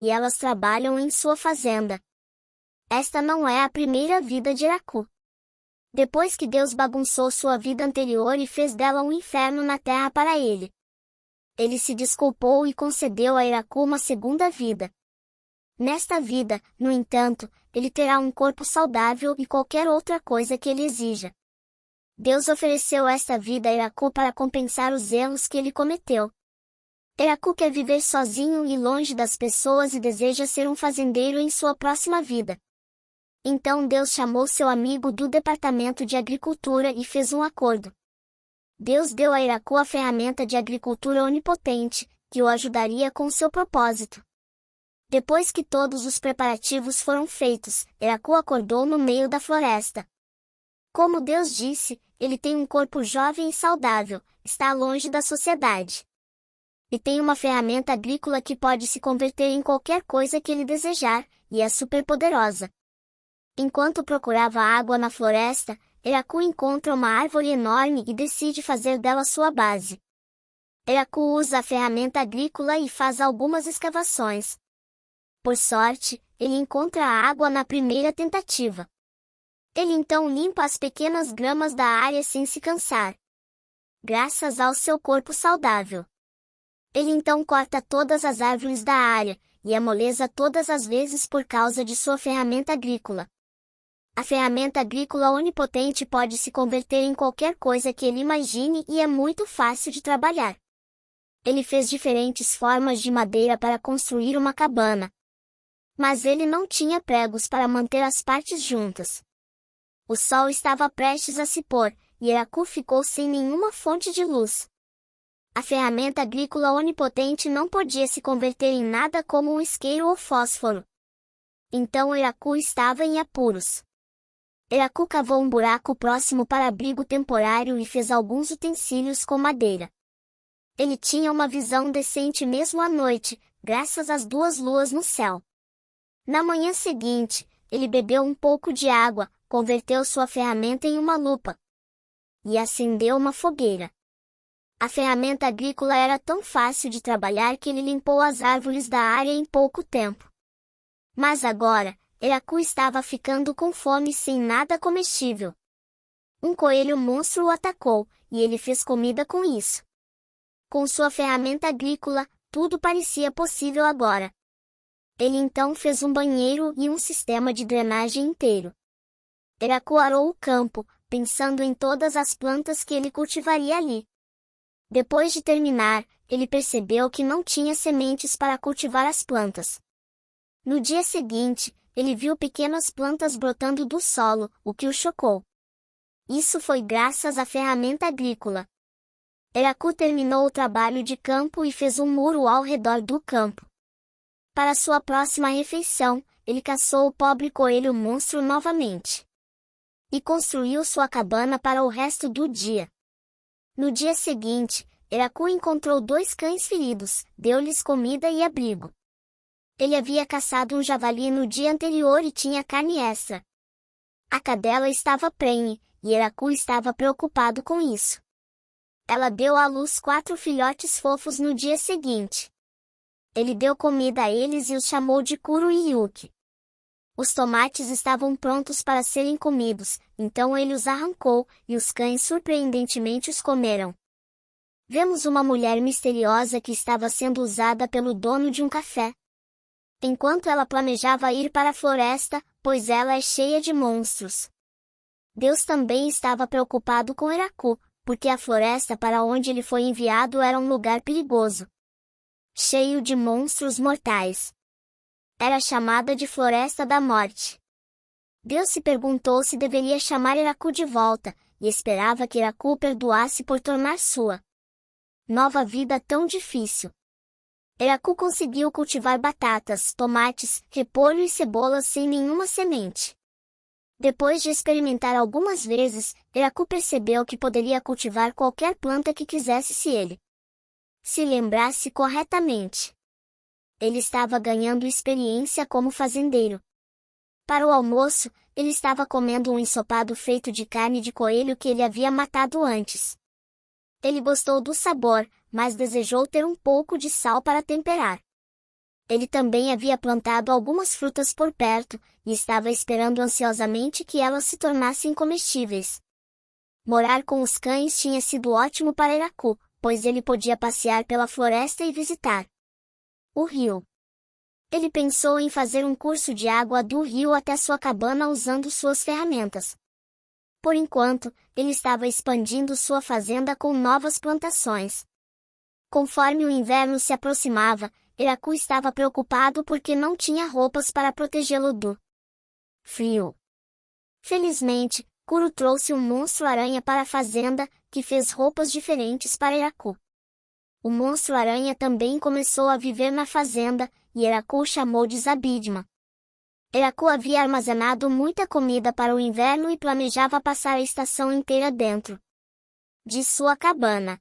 e elas trabalham em sua fazenda. Esta não é a primeira vida de Iracu. Depois que Deus bagunçou sua vida anterior e fez dela um inferno na terra para ele, ele se desculpou e concedeu a Iracu uma segunda vida. Nesta vida, no entanto, ele terá um corpo saudável e qualquer outra coisa que ele exija. Deus ofereceu esta vida a Iracu para compensar os erros que ele cometeu. Iracu quer viver sozinho e longe das pessoas e deseja ser um fazendeiro em sua próxima vida. Então Deus chamou seu amigo do departamento de agricultura e fez um acordo. Deus deu a Iracu a ferramenta de agricultura onipotente, que o ajudaria com seu propósito. Depois que todos os preparativos foram feitos, Iracu acordou no meio da floresta. Como Deus disse, ele tem um corpo jovem e saudável, está longe da sociedade. E tem uma ferramenta agrícola que pode se converter em qualquer coisa que ele desejar, e é superpoderosa. Enquanto procurava água na floresta, Iracu encontra uma árvore enorme e decide fazer dela sua base. Iracu usa a ferramenta agrícola e faz algumas escavações. Por sorte, ele encontra a água na primeira tentativa. Ele então limpa as pequenas gramas da área sem se cansar, graças ao seu corpo saudável. Ele então corta todas as árvores da área, e é moleza todas as vezes por causa de sua ferramenta agrícola. A ferramenta agrícola onipotente pode se converter em qualquer coisa que ele imagine e é muito fácil de trabalhar. Ele fez diferentes formas de madeira para construir uma cabana. Mas ele não tinha pregos para manter as partes juntas. O sol estava prestes a se pôr, e Iracu ficou sem nenhuma fonte de luz. A ferramenta agrícola onipotente não podia se converter em nada como um isqueiro ou fósforo. Então Iracu estava em apuros. Iracu cavou um buraco próximo para abrigo temporário e fez alguns utensílios com madeira. Ele tinha uma visão decente mesmo à noite, graças às duas luas no céu. Na manhã seguinte, ele bebeu um pouco de água, converteu sua ferramenta em uma lupa e acendeu uma fogueira. A ferramenta agrícola era tão fácil de trabalhar que ele limpou as árvores da área em pouco tempo. Mas agora, Iracu estava ficando com fome sem nada comestível. Um coelho monstro o atacou, e ele fez comida com isso. Com sua ferramenta agrícola, tudo parecia possível agora. Ele então fez um banheiro e um sistema de drenagem inteiro. Iracu arou o campo, pensando em todas as plantas que ele cultivaria ali. Depois de terminar, ele percebeu que não tinha sementes para cultivar as plantas. No dia seguinte, ele viu pequenas plantas brotando do solo, o que o chocou. Isso foi graças à ferramenta agrícola. Iracu terminou o trabalho de campo e fez um muro ao redor do campo. Para sua próxima refeição, ele caçou o pobre coelho monstro novamente. E construiu sua cabana para o resto do dia. No dia seguinte, Iracu encontrou 2 cães feridos, deu-lhes comida e abrigo. Ele havia caçado um javali no dia anterior e tinha carne extra. A cadela estava prenhe, e Iracu estava preocupado com isso. Ela deu à luz 4 filhotes fofos no dia seguinte. Ele deu comida a eles e os chamou de Kuro e Yuki. Os tomates estavam prontos para serem comidos, então ele os arrancou, e os cães surpreendentemente os comeram. Vemos uma mulher misteriosa que estava sendo usada pelo dono de um café. Enquanto ela planejava ir para a floresta, pois ela é cheia de monstros. Deus também estava preocupado com Iracu, porque a floresta para onde ele foi enviado era um lugar perigoso, cheio de monstros mortais. Era chamada de Floresta da Morte. Deus se perguntou se deveria chamar Iracu de volta, e esperava que Iracu o perdoasse por tornar sua nova vida tão difícil. Iracu conseguiu cultivar batatas, tomates, repolho e cebolas sem nenhuma semente. Depois de experimentar algumas vezes, Iracu percebeu que poderia cultivar qualquer planta que quisesse se ele se lembrasse corretamente. Ele estava ganhando experiência como fazendeiro. Para o almoço, ele estava comendo um ensopado feito de carne de coelho que ele havia matado antes. Ele gostou do sabor, mas desejou ter um pouco de sal para temperar. Ele também havia plantado algumas frutas por perto, e estava esperando ansiosamente que elas se tornassem comestíveis. Morar com os cães tinha sido ótimo para Iraku, pois ele podia passear pela floresta e visitar o rio. Ele pensou em fazer um curso de água do rio até sua cabana usando suas ferramentas. Por enquanto, ele estava expandindo sua fazenda com novas plantações. Conforme o inverno se aproximava, Iraku estava preocupado porque não tinha roupas para protegê-lo do frio. Felizmente, Kuro trouxe um monstro-aranha para a fazenda, que fez roupas diferentes para Iraku. O monstro-aranha também começou a viver na fazenda, e Iraku o chamou de Zabidman. Iraku havia armazenado muita comida para o inverno e planejava passar a estação inteira dentro de sua cabana.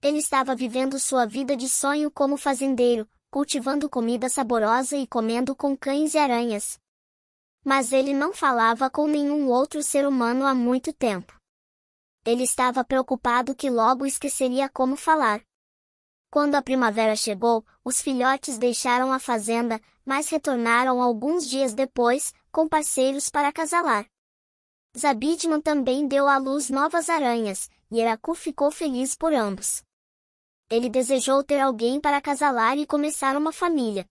Ele estava vivendo sua vida de sonho como fazendeiro, cultivando comida saborosa e comendo com cães e aranhas. Mas ele não falava com nenhum outro ser humano há muito tempo. Ele estava preocupado que logo esqueceria como falar. Quando a primavera chegou, os filhotes deixaram a fazenda, mas retornaram alguns dias depois, com parceiros para acasalar. Zabidman também deu à luz novas aranhas, e Iraku ficou feliz por ambos. Ele desejou ter alguém para acasalar e começar uma família.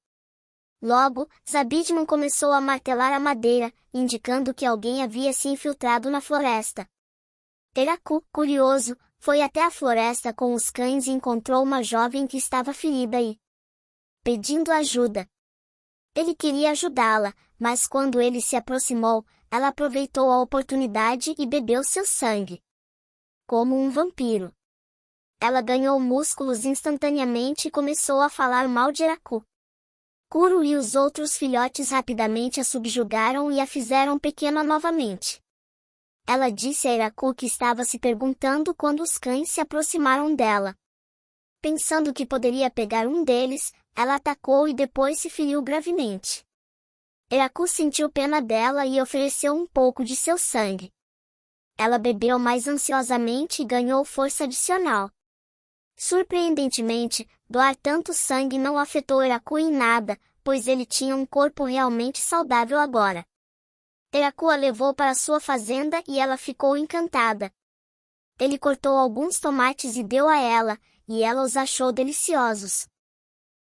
Logo, Zabidman começou a martelar a madeira, indicando que alguém havia se infiltrado na floresta. Iraku, curioso, foi até a floresta com os cães e encontrou uma jovem que estava ferida e pedindo ajuda. Ele queria ajudá-la, mas quando ele se aproximou, ela aproveitou a oportunidade e bebeu seu sangue. Como um vampiro. Ela ganhou músculos instantaneamente e começou a falar mal de Iraku. Kuro e os outros filhotes rapidamente a subjugaram e a fizeram pequena novamente. Ela disse a Iraku que estava se perguntando quando os cães se aproximaram dela. Pensando que poderia pegar um deles, ela atacou e depois se feriu gravemente. Iraku sentiu pena dela e ofereceu um pouco de seu sangue. Ela bebeu mais ansiosamente e ganhou força adicional. Surpreendentemente, doar tanto sangue não afetou Iraku em nada, pois ele tinha um corpo realmente saudável agora. Iraku a levou para sua fazenda e ela ficou encantada. Ele cortou alguns tomates e deu a ela, e ela os achou deliciosos.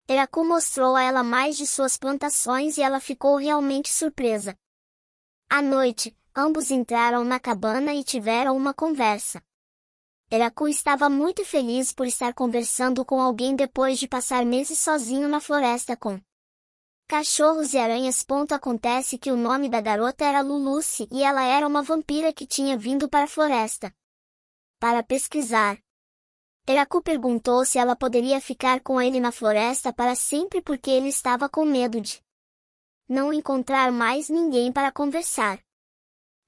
Iraku mostrou a ela mais de suas plantações e ela ficou realmente surpresa. À noite, ambos entraram na cabana e tiveram uma conversa. Iraku estava muito feliz por estar conversando com alguém depois de passar meses sozinho na floresta com cachorros e aranhas. Acontece que o nome da garota era Lulucy e ela era uma vampira que tinha vindo para a floresta para pesquisar. Iraku perguntou se ela poderia ficar com ele na floresta para sempre porque ele estava com medo de não encontrar mais ninguém para conversar.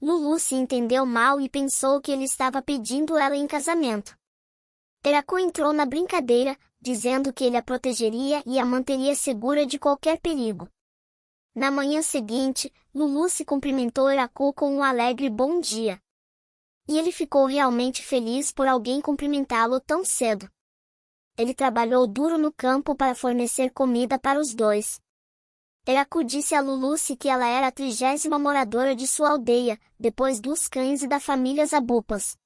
Lulucy entendeu mal e pensou que ele estava pedindo ela em casamento. Iraku entrou na brincadeira, dizendo que ele a protegeria e a manteria segura de qualquer perigo. Na manhã seguinte, Lulucy cumprimentou Iraku com um alegre bom dia. E ele ficou realmente feliz por alguém cumprimentá-lo tão cedo. Ele trabalhou duro no campo para fornecer comida para os dois. Iraku disse a Lulucy que ela era a 30ª moradora de sua aldeia, depois dos cães e da família Zabupas.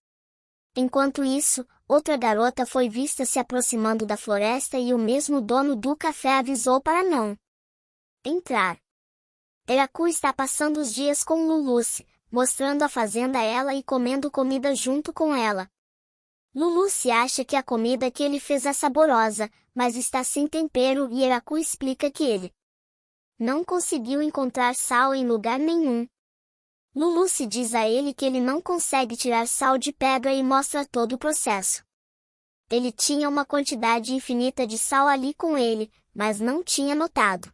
Enquanto isso, outra garota foi vista se aproximando da floresta e o mesmo dono do café avisou para não entrar. Iraku está passando os dias com Lulucy, mostrando a fazenda a ela e comendo comida junto com ela. Lulucy acha que a comida que ele fez é saborosa, mas está sem tempero e Iraku explica que ele não conseguiu encontrar sal em lugar nenhum. Lulucy diz a ele que ele não consegue tirar sal de pedra e mostra todo o processo. Ele tinha uma quantidade infinita de sal ali com ele, mas não tinha notado.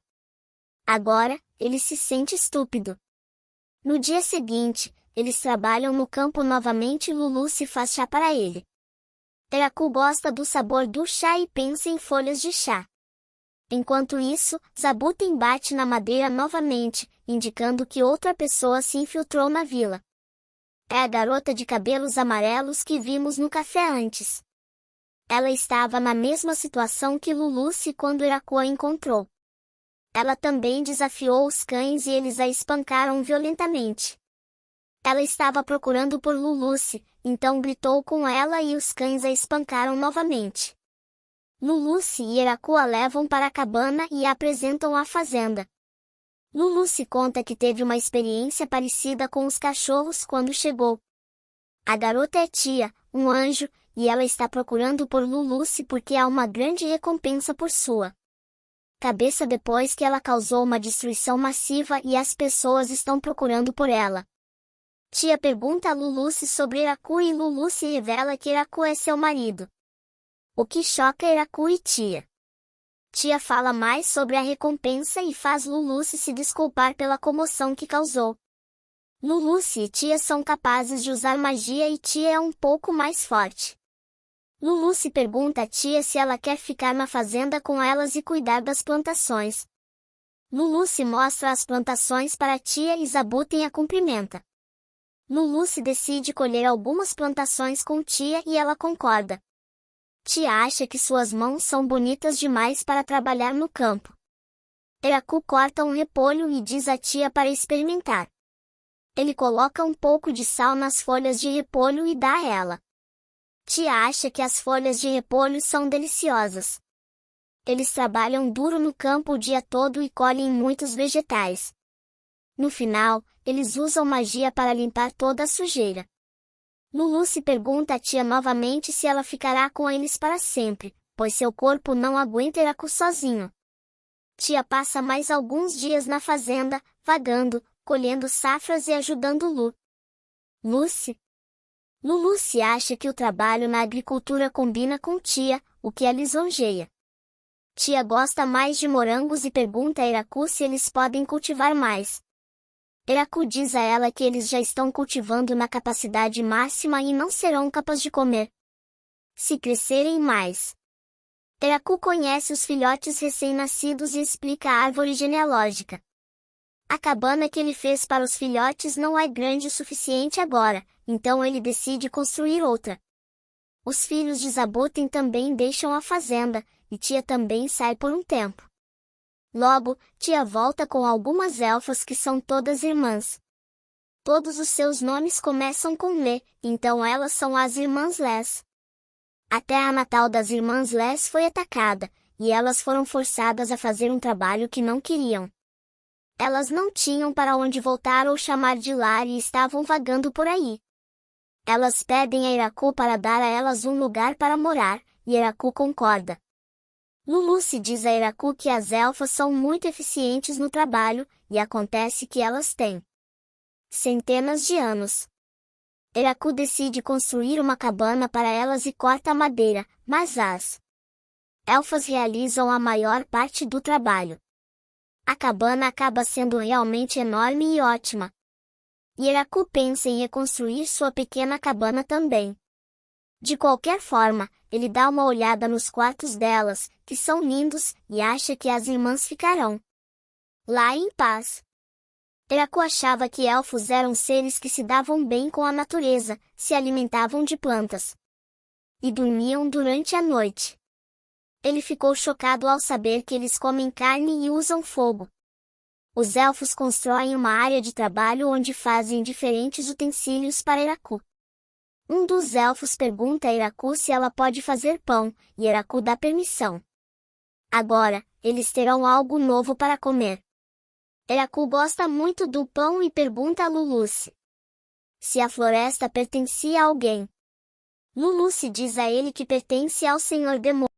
Agora, ele se sente estúpido. No dia seguinte, eles trabalham no campo novamente e Lulucy faz chá para ele. Iraku gosta do sabor do chá e pensa em folhas de chá. Enquanto isso, Zabutem bate na madeira novamente, indicando que outra pessoa se infiltrou na vila. É a garota de cabelos amarelos que vimos no café antes. Ela estava na mesma situação que Lulucy quando Iraku a encontrou. Ela também desafiou os cães e eles a espancaram violentamente. Ela estava procurando por Lulucci, então gritou com ela e os cães a espancaram novamente. Lulucci e Eraku a levam para a cabana e a apresentam à fazenda. Lulucci conta que teve uma experiência parecida com os cachorros quando chegou. A garota é Tia, um anjo, e ela está procurando por Lulucci porque há uma grande recompensa por sua cabeça depois que ela causou uma destruição massiva e as pessoas estão procurando por ela. Tia pergunta a Lulucci sobre Eraku e Lulucci revela que Eraku é seu marido. O que choca Eraku e Tia. Tia fala mais sobre a recompensa e faz Lulucci se desculpar pela comoção que causou. Lulucci e Tia são capazes de usar magia e Tia é um pouco mais forte. Lulucci pergunta a Tia se ela quer ficar na fazenda com elas e cuidar das plantações. Lulucci mostra as plantações para Tia e Zabutem a cumprimenta. Lulucci decide colher algumas plantações com Tia e ela concorda. Tia acha que suas mãos são bonitas demais para trabalhar no campo. Eraku corta um repolho e diz a Tia para experimentar. Ele coloca um pouco de sal nas folhas de repolho e dá a ela. Tia acha que as folhas de repolho são deliciosas. Eles trabalham duro no campo o dia todo e colhem muitos vegetais. No final, eles usam magia para limpar toda a sujeira. Lulucci pergunta a Tia novamente se ela ficará com eles para sempre, pois seu corpo não aguenta Eraku sozinho. Tia passa mais alguns dias na fazenda, vagando, colhendo safras e ajudando Lulucci acha que o trabalho na agricultura combina com Tia, o que a lisonjeia. Tia gosta mais de morangos e pergunta a Eraku se eles podem cultivar mais. Eraku diz a ela que eles já estão cultivando na capacidade máxima e não serão capazes de comer se crescerem mais. Eraku conhece os filhotes recém-nascidos e explica a árvore genealógica. A cabana que ele fez para os filhotes não é grande o suficiente agora, então ele decide construir outra. Os filhos de Zabutem também deixam a fazenda, e Tia também sai por um tempo. Logo, Tia volta com algumas elfas que são todas irmãs. Todos os seus nomes começam com Le, então elas são as Irmãs Les. A terra natal das Irmãs Les foi atacada, e elas foram forçadas a fazer um trabalho que não queriam. Elas não tinham para onde voltar ou chamar de lar e estavam vagando por aí. Elas pedem a Eraku para dar a elas um lugar para morar, e Eraku concorda. Lulucci diz a Eraku que as elfas são muito eficientes no trabalho, e acontece que elas têm centenas de anos. Eraku decide construir uma cabana para elas e corta a madeira, mas as elfas realizam a maior parte do trabalho. A cabana acaba sendo realmente enorme e ótima. E Eraku pensa em reconstruir sua pequena cabana também. De qualquer forma, ele dá uma olhada nos quartos delas, que são lindos, e acha que as irmãs ficarão lá em paz. Eraku achava que elfos eram seres que se davam bem com a natureza, se alimentavam de plantas e dormiam durante a noite. Ele ficou chocado ao saber que eles comem carne e usam fogo. Os elfos constroem uma área de trabalho onde fazem diferentes utensílios para Eraku. Um dos elfos pergunta a Eraku se ela pode fazer pão, e Eraku dá permissão. Agora, eles terão algo novo para comer. Eraku gosta muito do pão e pergunta a Lulucci se a floresta pertencia a alguém. Lulucci diz a ele que pertence ao Senhor Demônio.